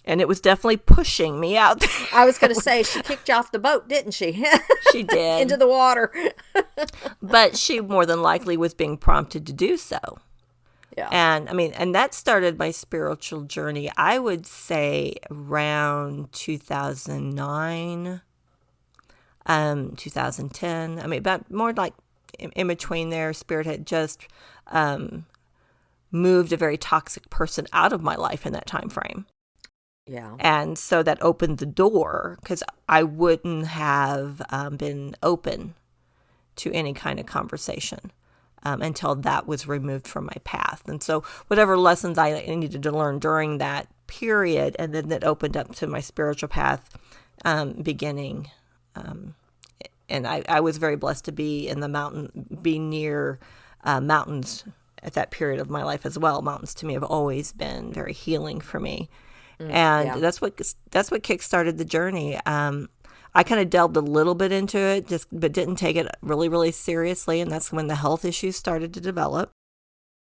A: And it was definitely pushing me out there.
B: I was going to say, she kicked you off the boat, didn't she?
A: She did.
B: Into the water.
A: But she more than likely was being prompted to do so.
B: Yeah.
A: And I mean, and that started my spiritual journey, I would say around 2009, 2010. I mean, about more like in between there, Spirit had just moved a very toxic person out of my life in that time frame.
B: Yeah.
A: And so that opened the door, because I wouldn't have been open to any kind of conversation until that was removed from my path. And so whatever lessons I needed to learn during that period, and then that opened up to my spiritual path beginning. And I was very blessed to be in the mountain, be near mountains at that period of my life as well. Mountains to me have always been very healing for me. And that's what kickstarted the journey. I kind of delved a little bit into it, but didn't take it really, really seriously. And that's when the health issues started to develop.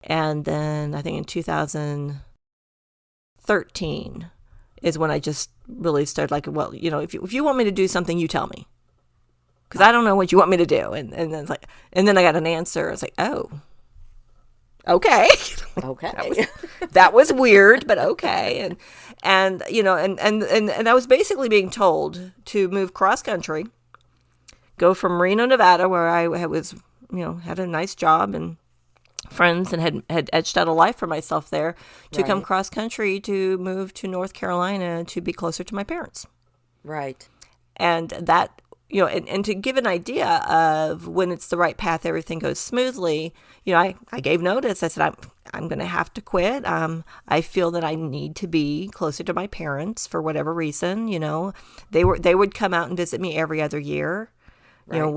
A: And then I think in 2013 is when I just really started like, well, you know, if you want me to do something, you tell me, because I don't know what you want me to do. And then it's like, and then I got an answer. I was like, oh, okay.
B: Okay.
A: that was weird, but okay. And you know, and I was basically being told to move cross country, go from Reno, Nevada, where I was, you know, had a nice job and friends and had etched out a life for myself there, to come cross country to move to North Carolina to be closer to my parents. Right. And that, you know, and to give an idea of when it's the right path, everything goes smoothly. You know, I gave notice. I said, I'm going to have to quit. I feel that I need to be closer to my parents for whatever reason. You know, they would come out and visit me every other year. Right. You know,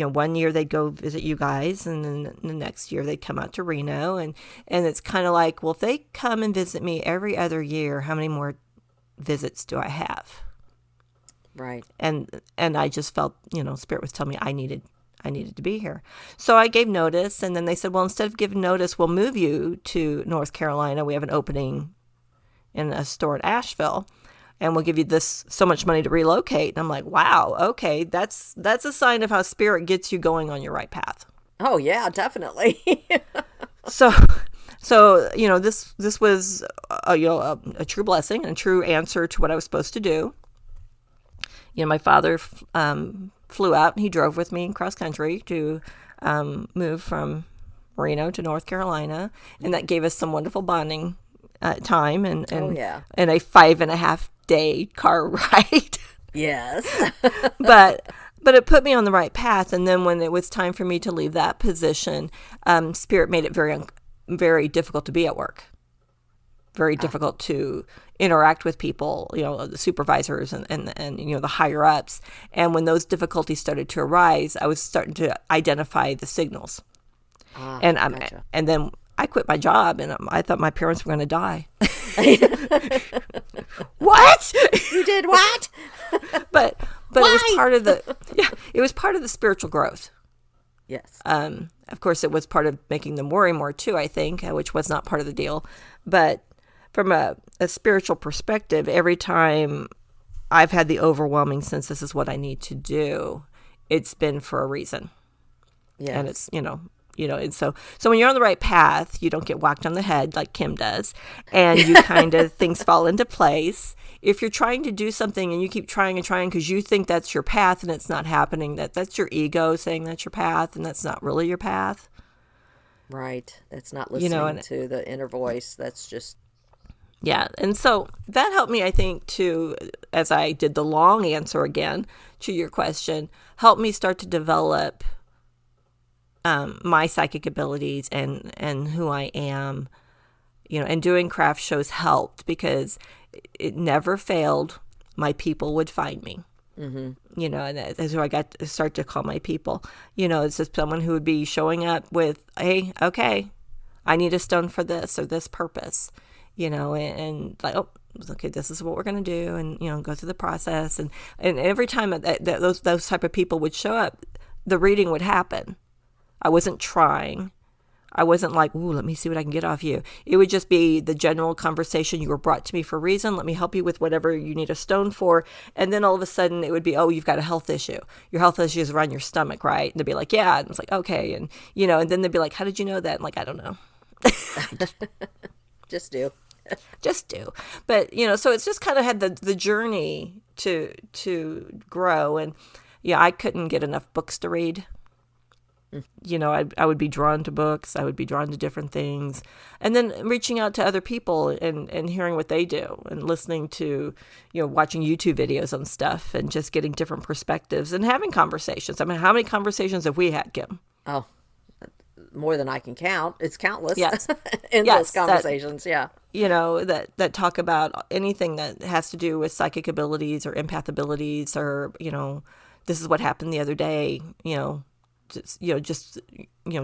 A: one year they'd go visit you guys, and then the next year they'd come out to Reno, and it's kind of like, well, if they come and visit me every other year, how many more visits do I have? Right. And I just felt, you know, Spirit was telling me I needed to be here. So I gave notice, and then they said, well, instead of giving notice, we'll move you to North Carolina. We have an opening in a store in Asheville, and we'll give you so much money to relocate. And I'm like, wow, okay, that's a sign of how Spirit gets you going on your right path.
B: Oh yeah, definitely.
A: So you know, this was a true blessing and a true answer to what I was supposed to do. You know, my father flew out and he drove with me cross country to move from Reno to North Carolina, and that gave us some wonderful bonding time and a 5.5-day car ride.
B: Yes.
A: but it put me on the right path. And then when it was time for me to leave that position, Spirit made it very, very difficult to be at work. Very difficult to interact with people, you know, the supervisors and you know, the higher ups. And when those difficulties started to arise, I was starting to identify the signals. Gotcha. And then I quit my job, and I thought my parents were going to die. What?
B: You did what?
A: But it was part of it was part of the spiritual growth.
B: Yes.
A: Of course, it was part of making them worry more too, I think, which was not part of the deal. But from a spiritual perspective, every time I've had the overwhelming sense this is what I need to do, it's been for a reason. Yes. And it's, you know, and so when you're on the right path, you don't get whacked on the head like Kim does, and you kind of, things fall into place. If you're trying to do something and you keep trying and trying because you think that's your path and it's not happening, that's your ego saying that's your path, and that's not really your path.
B: Right. That's not listening to the inner voice. That's just...
A: Yeah. And so that helped me, I think, to, as I did the long answer again to your question, helped me start to develop my psychic abilities and who I am, you know, and doing craft shows helped because it never failed. My people would find me. Mm-hmm. You know, and that's who I got to start to call my people. You know, it's just someone who would be showing up with, hey, okay, I need a stone for this or this purpose, you know, and like, oh, okay, this is what we're going to do, and, you know, go through the process. And every time those type of people would show up, the reading would happen. I wasn't trying. I wasn't like, ooh, let me see what I can get off you. It would just be the general conversation. You were brought to me for a reason. Let me help you with whatever you need a stone for. And then all of a sudden it would be, oh, you've got a health issue. Your health issue is around your stomach, right? And they'd be like, yeah. And it's like, okay. And, and then they'd be like, how did you know that? And like, I don't know.
B: Just do.
A: Just do. But, so it's just kind of had the journey to grow. And yeah, I couldn't get enough books to read. I would be drawn to books. I would be drawn to different things. And then reaching out to other people and hearing what they do and listening to, watching YouTube videos on stuff and just getting different perspectives and having conversations. I mean, how many conversations have we had, Kim?
B: Oh, more than I can count. It's countless.
A: Yes.
B: Endless conversations. Yeah.
A: That talk about anything that has to do with psychic abilities or empath abilities or, this is what happened the other day, just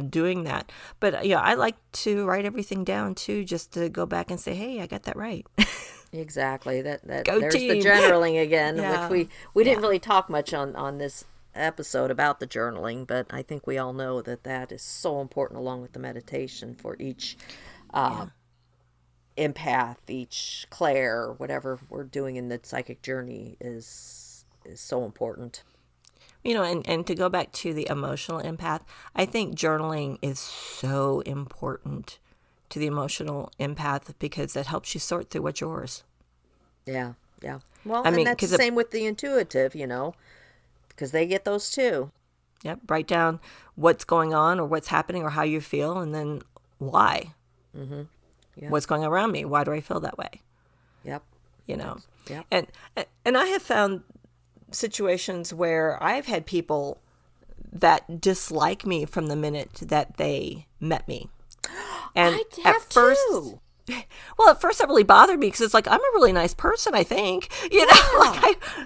A: doing that. But I like to write everything down too, just to go back and say, hey, I got that right.
B: Exactly. That
A: Go
B: there's
A: team.
B: The journaling again,
A: Yeah.
B: which we didn't really talk much on this episode about the journaling, but I think we all know that is so important along with the meditation for each empath, each Claire, whatever we're doing in the psychic journey is so important.
A: And to go back to the emotional empath, I think journaling is so important to the emotional empath because it helps you sort through what's yours.
B: Yeah. Well, and that's the same with the intuitive, because they get those too.
A: Yep. Write down what's going on or what's happening or how you feel, and then why.
B: Mm-hmm. Yeah.
A: What's going on around me? Why do I feel that way?
B: Yep. Yep.
A: And I have found situations where I've had people that dislike me from the minute that they met me. And
B: I have too.
A: Well, at first it really bothered me because it's like, I'm a really nice person, I think.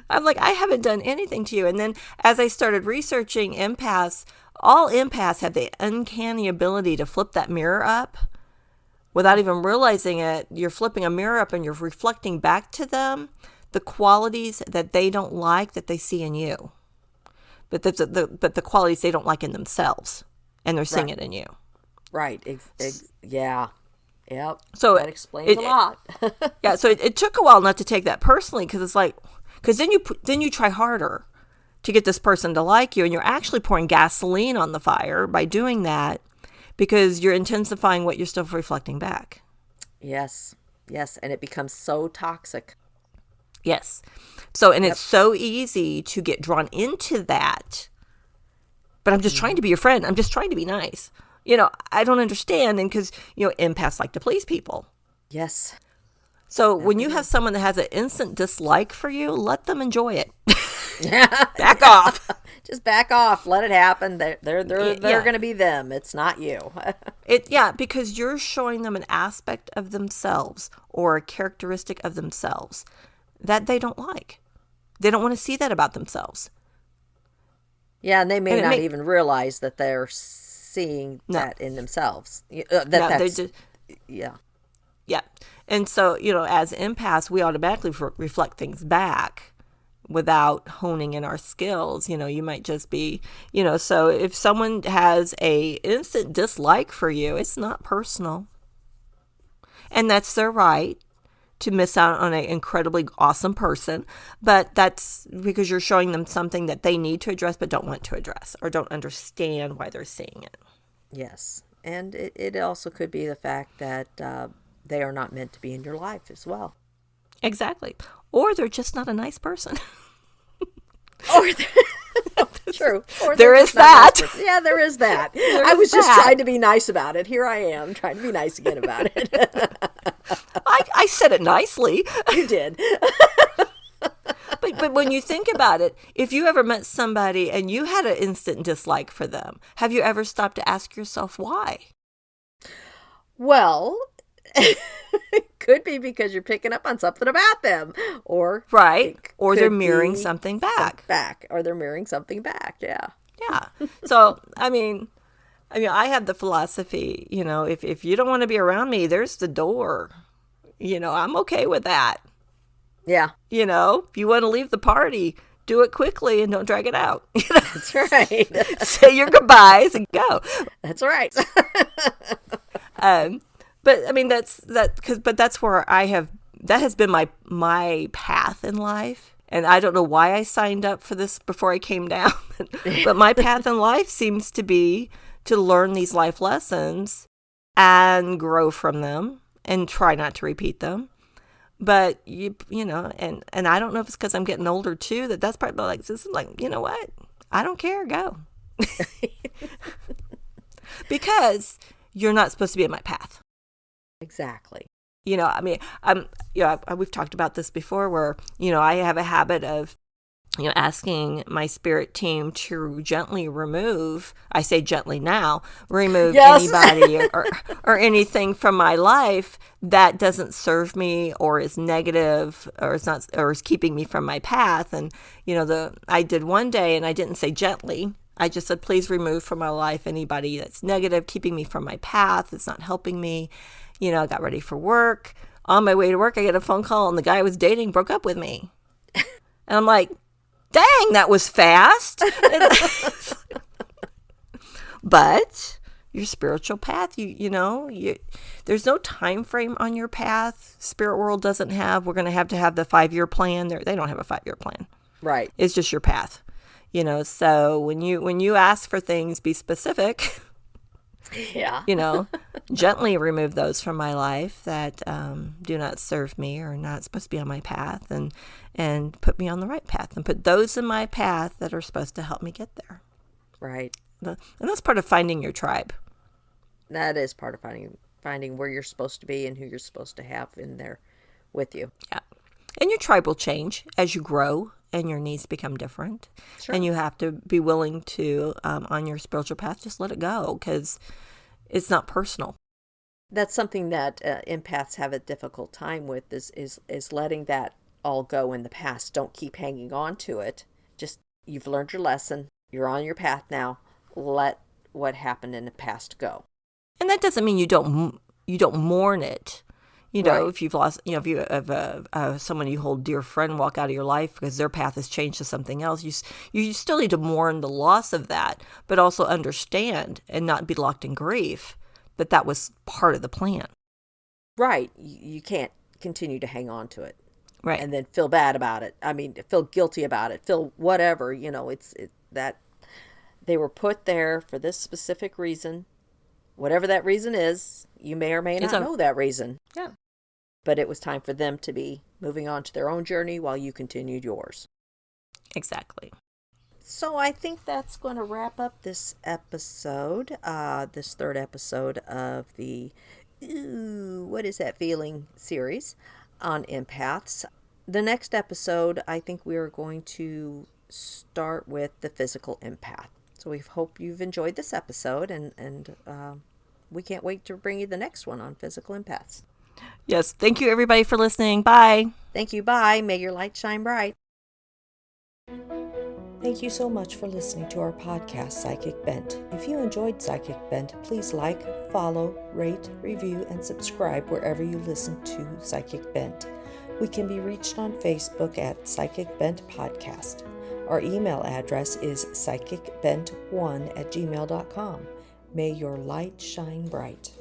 A: I'm like, I haven't done anything to you. And then as I started researching empaths, all empaths have the uncanny ability to flip that mirror up without even realizing it. You're flipping a mirror up and you're reflecting back to them the qualities that they don't like that they see in you, but the qualities they don't like in themselves, and they're seeing it in you.
B: Right. Yeah. Yep.
A: So
B: that explains a lot.
A: Yeah. So it took a while not to take that personally because it's like, because then you try harder to get this person to like you, and you're actually pouring gasoline on the fire by doing that because you're intensifying what you're still reflecting back.
B: Yes. And it becomes so toxic.
A: Yes. So, and it's so easy to get drawn into that. But I'm just trying to be your friend. I'm just trying to be nice. I don't understand. And because, empaths like to please people.
B: Yes.
A: So when you have someone that has an instant dislike for you, let them enjoy it. Back off.
B: Just back off. Let it happen. They're going to be them. It's not you.
A: Because you're showing them an aspect of themselves or a characteristic of themselves that they don't like. They don't want to see that about themselves.
B: Yeah, and they may not even realize that they're seeing that in themselves. Yeah.
A: And so, as empaths, we automatically reflect things back without honing in our skills. You might just be, so if someone has a instant dislike for you, it's not personal. And that's their right to miss out on an incredibly awesome person, but that's because you're showing them something that they need to address but don't want to address or don't understand why they're seeing it.
B: Yes, and it also could be the fact that they are not meant to be in your life as well.
A: Exactly. Or they're just not a nice person.
B: True. Or
A: there is that.
B: Yeah, there is that. I was just trying to be nice about it. Here I am trying to be nice again about it.
A: I said it nicely.
B: You did.
A: But when you think about it, if you ever met somebody and you had an instant dislike for them, have you ever stopped to ask yourself why?
B: Well, it could be because you're picking up on something about them, or
A: or they're mirroring something back.
B: Or they're mirroring something back. Yeah.
A: So I mean, I have the philosophy, if you don't want to be around me, there's the door. I'm okay with that.
B: Yeah.
A: If you want to leave the party, do it quickly and don't drag it out.
B: That's right.
A: Say your goodbyes and go.
B: That's right.
A: But I mean, that's where that has been my path in life. And I don't know why I signed up for this before I came down, but my path in life seems to be to learn these life lessons and grow from them and try not to repeat them. But you know, and I don't know if it's because I'm getting older too, that's probably like, this is like, you know what? I don't care, go. Because you're not supposed to be in my path.
B: Exactly.
A: You know, I mean, we've talked about this before where, you know, I have a habit of, you know, asking my spirit team to gently remove, I say gently now, remove anybody or anything from my life that doesn't serve me or is negative or is keeping me from my path. And, you know, I did one day and I didn't say gently. I just said, please remove from my life anybody that's negative, keeping me from my path. It's not helping me. You know, I got ready for work. On my way to work, I get a phone call and the guy I was dating broke up with me. And I'm like, dang, that was fast. But your spiritual path, you know, there's no time frame on your path. Spirit world doesn't have, we're going to have the 5-year plan. They don't have a 5-year plan.
B: Right.
A: It's just your path. You know, so when you ask for things, be specific.
B: Yeah.
A: You know, gently remove those from my life that do not serve me or not supposed to be on my path, and put me on the right path, and put those in my path that are supposed to help me get there.
B: Right.
A: And that's part of finding your tribe.
B: That is part of finding where you're supposed to be and who you're supposed to have in there with you.
A: Yeah. And your tribe will change as you grow and your needs become different. Sure. And you have to be willing to, on your spiritual path, just let it go because it's not personal.
B: That's something that empaths have a difficult time with is letting that all go in the past. Don't keep hanging on to it. Just, you've learned your lesson. You're on your path now. Let what happened in the past go.
A: And that doesn't mean you don't mourn it. You know,
B: Right.
A: If you've lost, you know, if you have someone you hold dear friend walk out of your life because their path has changed to something else, you still need to mourn the loss of that, but also understand and not be locked in grief that was part of the plan.
B: Right. You can't continue to hang on to it.
A: Right.
B: And then feel bad about it. I mean, feel guilty about it. Feel whatever, you know, that they were put there for this specific reason. Whatever that reason is, you may or may not know that reason.
A: Yeah.
B: But it was time for them to be moving on to their own journey while you continued yours.
A: Exactly.
B: So I think that's going to wrap up this episode, this third episode of the What Is That Feeling series on empaths. The next episode, I think we are going to start with the physical empath. So we hope you've enjoyed this episode, and we can't wait to bring you the next one on physical empaths.
A: Yes. Thank you, everybody, for listening. Bye.
B: Thank you. Bye. May your light shine bright. Thank you so much for listening to our podcast, Psychic Bent. If you enjoyed Psychic Bent, please like, follow, rate, review, and subscribe wherever you listen to Psychic Bent. We can be reached on Facebook at Psychic Bent Podcast. Our email address is psychicbent1@gmail.com. May your light shine bright.